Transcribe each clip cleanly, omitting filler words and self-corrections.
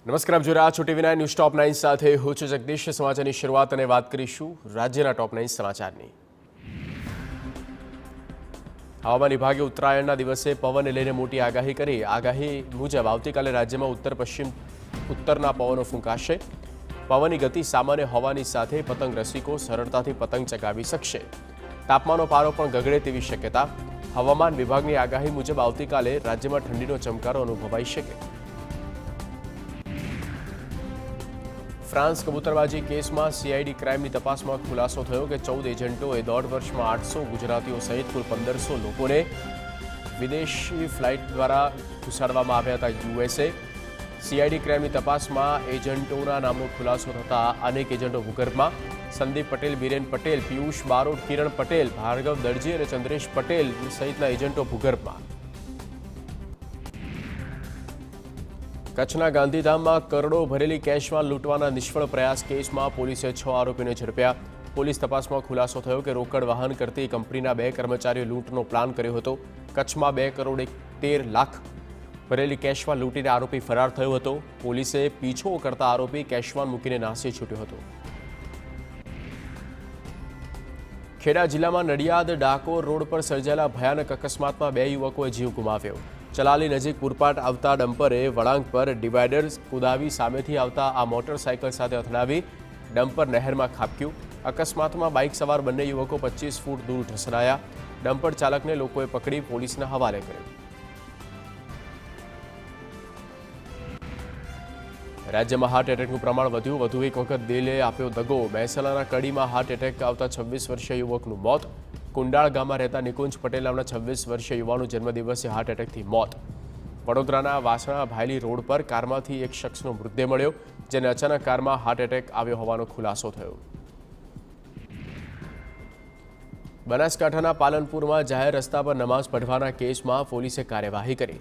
નમસ્કાર, આપ જોઈ રહ્યા છો ટીવી 9 ન્યૂઝ ટોપ 9 સાથે હું છું જગદીશ। સમાચારની શરૂઆત અને વાત કરીશું રાજ્યના ટોપ 9 સમાચારની। હવામાન વિભાગે ઉત્તરાયણના દિવસે પવનને લઈને મોટી આગાહી કરી। આગાહી મુજબ આવતીકાલે રાજ્યમાં ઉત્તર પશ્ચિમ ઉત્તરના પવનો ફૂંકાશે। પવનની ગતિ સામાન્ય હોવાની સાથે પતંગ રસિકો સરળતાથી પતંગ ચગાવી શકશે। તાપમાનનો પારો પણ ગગડે તેવી શક્યતા। હવામાન વિભાગની આગાહી મુજબ આવતીકાલે રાજ્યમાં ઠંડીનો ચમકારો અનુભવાઈ શકે। ફ્રાન્સ કબૂતરબાજી કેસમાં સીઆઈડી ક્રાઇમની તપાસમાં ખુલાસો થયો કે 14 એજન્ટોએ 1.5 વર્ષમાં 800 ગુજરાતીઓ સહિત કુલ 1500 લોકોને વિદેશી ફ્લાઇટ દ્વારા ઘુસાડવામાં આવ્યા હતા યુએસએ। સીઆઈડી ક્રાઇમની તપાસમાં એજન્ટોના નામનો ખુલાસો થતા અનેક એજન્ટો ભૂગર્ભમાં। સંદીપ પટેલ, બીરેન પટેલ, પિયુષ બારોટ, કિરણ પટેલ, ભાર્ગવ દરજી અને ચંદ્રેશ પટેલ સહિતના એજન્ટો ભૂગર્ભમાં। કચ્છના ગાંધીધામમાં કરોડો ભરેલી કેશમાં લૂંટવાના નિષ્ફળ પ્રયાસ કેસમાં પોલીસે 6 આરોપીને ઝડપ્યા। પોલીસ તપાસમાં ખુલાસો થયો કે રોકડ વહન કરતી કંપનીના 2 કર્મચારીઓ લૂંટનો પ્લાન કર્યો હતો। કચ્છમાં 2 કરોડ 13 લાખ ભરેલી કેશવાન લૂંટીને આરોપી ફરાર થયો હતો। પોલીસે પીછો કરતા આરોપી કેશવાન મૂકીને નાસી છૂટ્યો હતો। ખેડા જિલ્લામાં નડિયાદ ડાકોર રોડ પર સર્જાયેલા ભયાનક અકસ્માતમાં 2 યુવકોએ જીવ ગુમાવ્યો। ચલાલી નજીક પૂરપાટ આવતા ડમ્પરે વળાંક પર ડિવાઈડર કુદાવી સામેથી આવતા આ મોટરસાયકલ સાથે અથડાવી ડમ્પર નહેરમાં ખાબક્યું। અકસ્માતમાં બાઇક સવાર બંને યુવકો 25 ફૂટ દૂર ઢસડાયા। ડમ્પર ચાલકને લોકોએ પકડી પોલીસના હવાલે કર્યો। રાજ્યમાં હાર્ટ એટેકનું પ્રમાણ વધ્યું। વધુ એક વખત દિલે આપ્યો દગો। મહેસાણાના કડીમાં હાર્ટ એટેક આવતા 26 વર્ષીય યુવકનું મોત। કુંડાળ ગામમાં રહેતા નિકુંજ પટેલ નામના 26 વર્ષીય યુવાનો જન્મદિવસે હાર્ટ એટેકથી મોત। વડોદરાના વાસણા ભાયલી રોડ પર કારમાંથી એક શખ્સનો મૃતદેહ મળ્યો, જેને અચાનક કારમાં હાર્ટ એટેક આવ્યો હોવાનો ખુલાસો થયો। બનાસકાંઠાના પાલનપુરમાં જાહેર રસ્તા પર નમાઝ પઢવાના કેસમાં પોલીસે કાર્યવાહી કરી।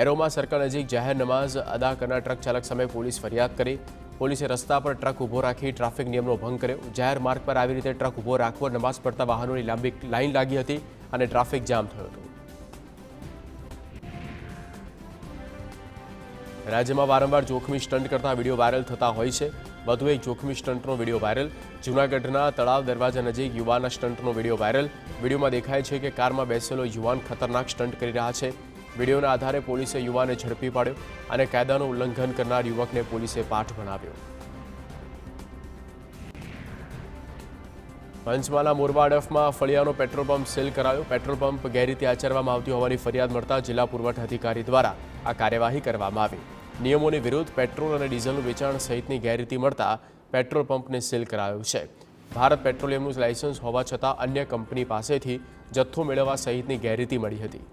એરોમા સર્કલ નજીક જાહેર નમાઝ અદા કરનાર ટ્રક ચાલક સામે પોલીસ ફરિયાદ કરી। પોલીસે રસ્તા પર ટ્રક ઊભો રાખી ટ્રાફિક નિયમનો ભંગ કર્યો। જાહેર માર્ગ પર આવી રીતે ટ્રક ઊભો રાખવો નમાઝ પડતા વાહનોની લાંબી લાઈન લાગી હતી અને ટ્રાફિક જામ થયો હતો। રાજ્યમાં વારંવાર જોખમી સ્ટન્ટ કરતા વિડીયો વાયરલ થતા હોય છે। વધુ એક જોખમી સ્ટન્ટનો વિડીયો વાયરલ। જૂનાગઢના તળાવ દરવાજા નજીક યુવાનના સ્ટન્ટનો વિડીયો વાયરલ। વિડીયોમાં દેખાય છે કે કારમાં બેસેલો યુવાન ખતરનાક સ્ટન્ટ કરી રહ્યા છે। વિડીયોના આધારે પોલીસે યુવાનને ઝડપી પાડ્યો અને કાયદાનું ઉલ્લંઘન કરનાર યુવકને પોલીસે પાઠ ભણાવ્યો। પંચમહાલના મોરબા અડફમાં ફળિયાનો પેટ્રોલ પંપ સીલ કરાયો। પેટ્રોલ પંપ ગેરરીતિ આચરવામાં આવતી હોવાની ફરિયાદ મળતા જિલ્લા પુરવઠા અધિકારી દ્વારા આ કાર્યવાહી કરવામાં આવી। નિયમોની વિરુદ્ધ પેટ્રોલ અને ડીઝલનું વેચાણ સહિતની ગેરરીતિ મળતા પેટ્રોલ પંપને સીલ કરાયો છે। ભારત પેટ્રોલિયમનું લાયસન્સ હોવા છતાં અન્ય કંપની પાસેથી જથ્થો મેળવવા સહિતની ગેરરીતિ મળી હતી।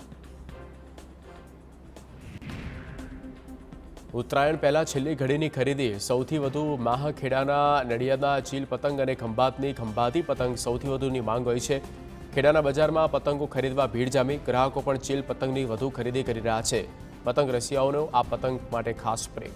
ઉત્તરાયણ પહેલા છેલ્લી ઘડીની ખરીદી। સૌથી વધુ માહખેડાના નડિયાદના ચીલ પતંગ અને ખંભાતની ખંભાતી પતંગ સૌથી વધુની માંગ હોય છે। ખેડાના બજારમાં પતંગો ખરીદવા ભીડ જામી। ગ્રાહકો પણ ચીલ પતંગની વધુ ખરીદી કરી રહ્યા છે। પતંગ રસિયાઓનો આ પતંગ માટે ખાસ પ્રેમ।